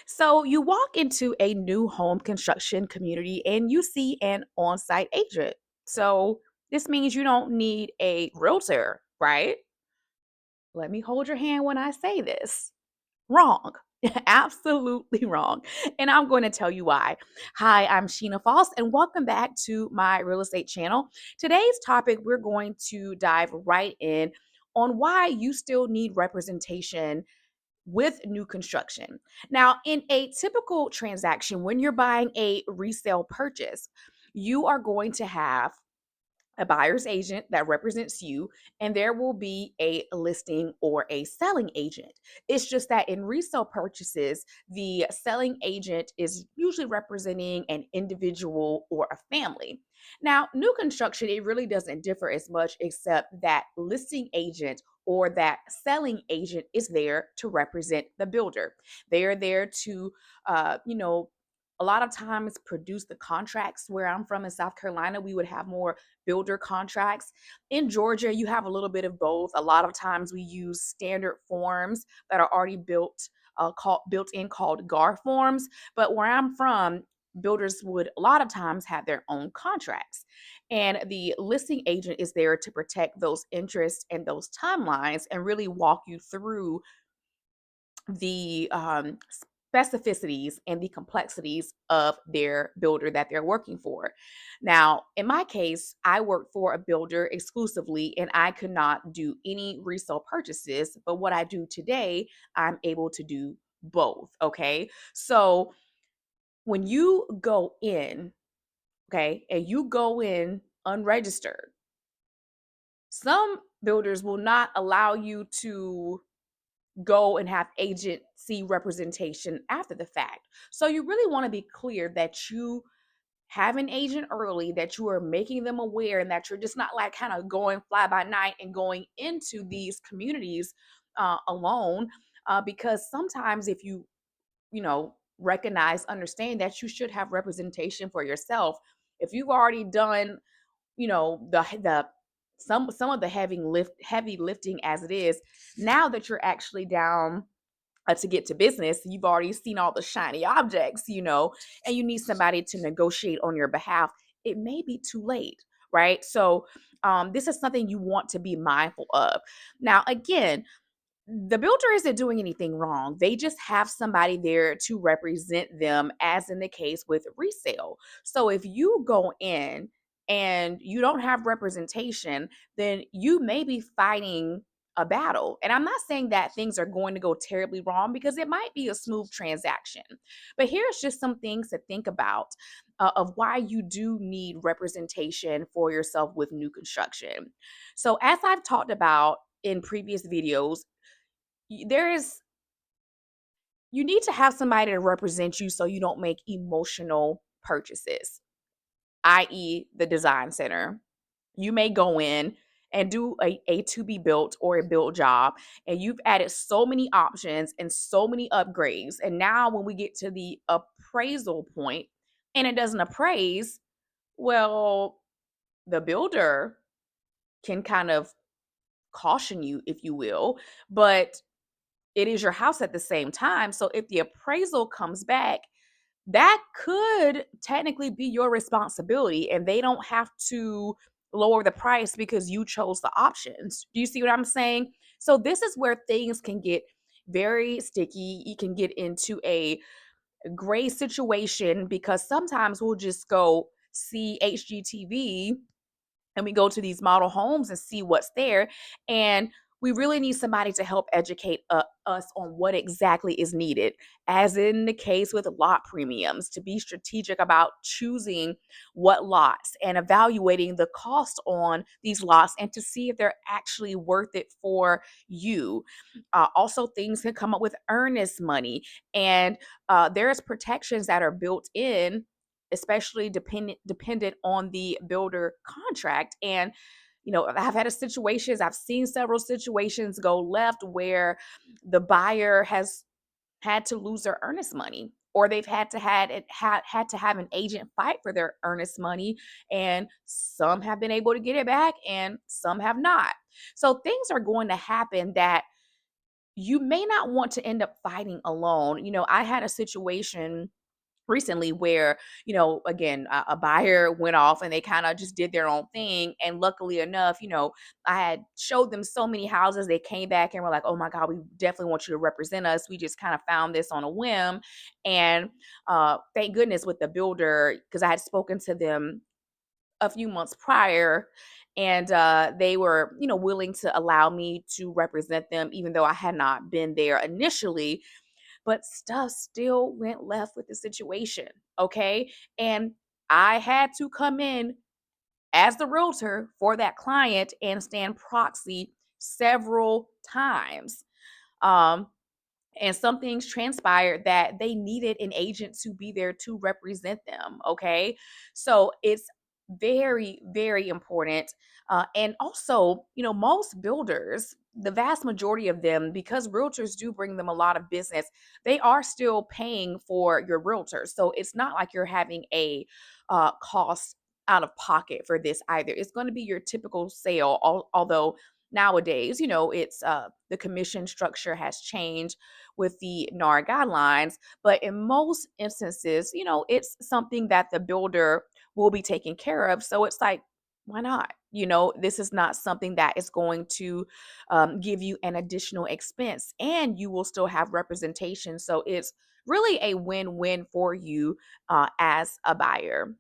So you walk into a new home construction community and you see an on-site agent. So this means you don't need a realtor, right? Let me hold your hand when I say this. Wrong. Absolutely wrong. And I'm going to tell you why. Hi, I'm Sheena Foss, and welcome back to my real estate channel. Today's topic, we're going to dive right in on why you still need representation with new construction. Now, in a typical transaction, when you're buying a resale purchase, you are going to have a buyer's agent that represents you, and there will be a listing or a selling agent. It's just that in resale purchases, the selling agent is usually representing an individual or a family. Now, new construction, it really doesn't differ as much, except that listing agent or that selling agent is there to represent the builder. They are there to, uh, you know, a lot of times produce the contracts. Where I'm from in South Carolina, we would have more builder contracts. In Georgia, you have a little bit of both. A lot of times we use standard forms that are already built in, called GAR forms. But where I'm from, builders would a lot of times have their own contracts. And the listing agent is there to protect those interests and those timelines and really walk you through the specificities and the complexities of their builder that they're working for. Now, in my case, I work for a builder exclusively and I could not do any resale purchases. But what I do today, I'm able to do both. Okay. So when you go in, okay, and you go in unregistered, some builders will not allow you to go and have agency representation after the fact. So you really want to be clear that you have an agent early, that you are making them aware, and that you're just not like kind of going fly by night and going into these communities alone. Because sometimes if recognize, understand that you should have representation for yourself. If you've already done the some of the heavy lifting as it is, now that you're actually down to get to business, you've already seen all the shiny objects, and you need somebody to negotiate on your behalf. It may be too late, right? So this is something you want to be mindful of. Now, again, the builder isn't doing anything wrong. They just have somebody there to represent them, as in the case with resale. So if you go in and you don't have representation, then you may be fighting a battle. And I'm not saying that things are going to go terribly wrong, because it might be a smooth transaction. But here's just some things to think about of why you do need representation for yourself with new construction. So, as I've talked about in previous videos, there is you need to have somebody to represent you so you don't make emotional purchases, i.e., the design center. You may go in and do a to be built or a built job, and you've added so many options and so many upgrades. And now, when we get to the appraisal point and it doesn't appraise, well, the builder can kind of caution you, if you will, but it is your house at the same time. So if the appraisal comes back, that could technically be your responsibility, and they don't have to lower the price because you chose the options. Do you see what I'm saying? So this is where things can get very sticky. You can get into a gray situation, because sometimes we'll just go see HGTV and we go to these model homes and see what's there. And we really need somebody to help educate us on what exactly is needed, as in the case with lot premiums, to be strategic about choosing what lots and evaluating the cost on these lots, and to see if they're actually worth it for you. Also, things can come up with earnest money, and there's protections that are built in, especially dependent on the builder contract. And I've seen several situations go left where the buyer has had to lose their earnest money, or they've had to have an agent fight for their earnest money, and some have been able to get it back and some have not. So things are going to happen that you may not want to end up fighting alone. I had a situation recently where, again, a buyer went off and they kind of just did their own thing. And luckily enough, I had showed them so many houses. They came back and were like, oh my God, we definitely want you to represent us. We just kind of found this on a whim. And thank goodness with the builder, because I had spoken to them a few months prior, and they were willing to allow me to represent them even though I had not been there initially. But stuff still went left with the situation. Okay. And I had to come in as the realtor for that client and stand proxy several times. Um, and some things transpired that they needed an agent to be there to represent them. Okay. So it's very, very important. And also, most builders, the vast majority of them, because realtors do bring them a lot of business, they are still paying for your realtor. So it's not like you're having a cost out of pocket for this either. It's going to be your typical sale, although nowadays, it's the commission structure has changed with the NAR guidelines. But in most instances, it's something that the builder will be taking care of. So it's like, why not? This is not something that is going to give you an additional expense, and you will still have representation. So it's really a win-win for you as a buyer.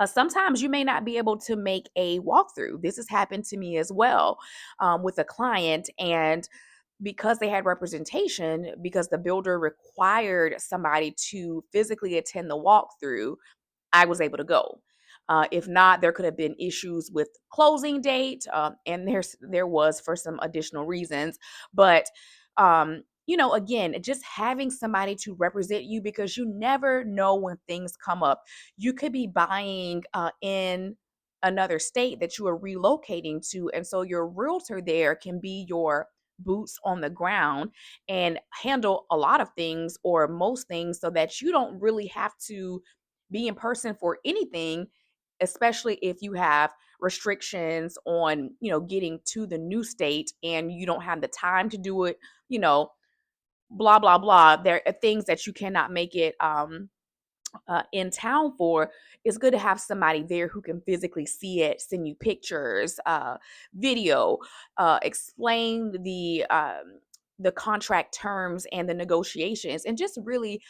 Sometimes you may not be able to make a walkthrough. This has happened to me as well with a client. And because they had representation, because the builder required somebody to physically attend the walkthrough, I was able to go. If not, there could have been issues with closing date, and there was for some additional reasons. But again, just having somebody to represent you, because you never know when things come up. You could be buying in another state that you are relocating to, and so your realtor there can be your boots on the ground and handle a lot of things or most things, so that you don't really have to be in person for anything, especially if you have restrictions on, getting to the new state and you don't have the time to do it, you know, blah, blah, blah. There are things that you cannot make it in town for. It's good to have somebody there who can physically see it, send you pictures, video, explain the contract terms and the negotiations, and just really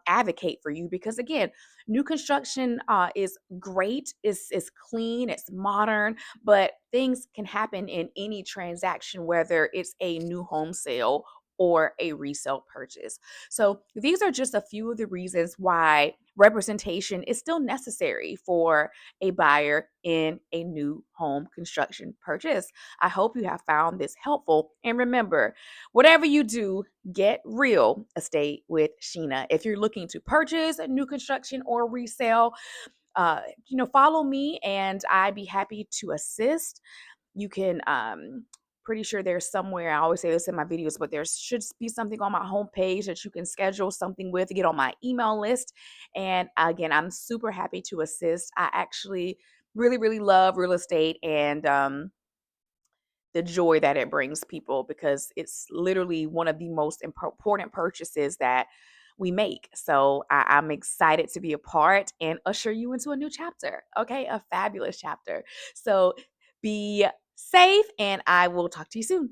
advocate for you. Because again, new construction is great, it's clean, it's modern, but things can happen in any transaction, whether it's a new home sale or a resale purchase. So these are just a few of the reasons why representation is still necessary for a buyer in a new home construction purchase. I hope you have found this helpful. And remember, whatever you do, get real estate with Sheena. If you're looking to purchase a new construction or resale, follow me and I'd be happy to assist. You can pretty sure there's somewhere, I always say this in my videos, but there should be something on my homepage that you can schedule something with, get on my email list. And again, I'm super happy to assist. I actually really, really love real estate, and the joy that it brings people, because it's literally one of the most important purchases that we make. So I'm excited to be a part and usher you into a new chapter. Okay, a fabulous chapter. So be safe, and I will talk to you soon.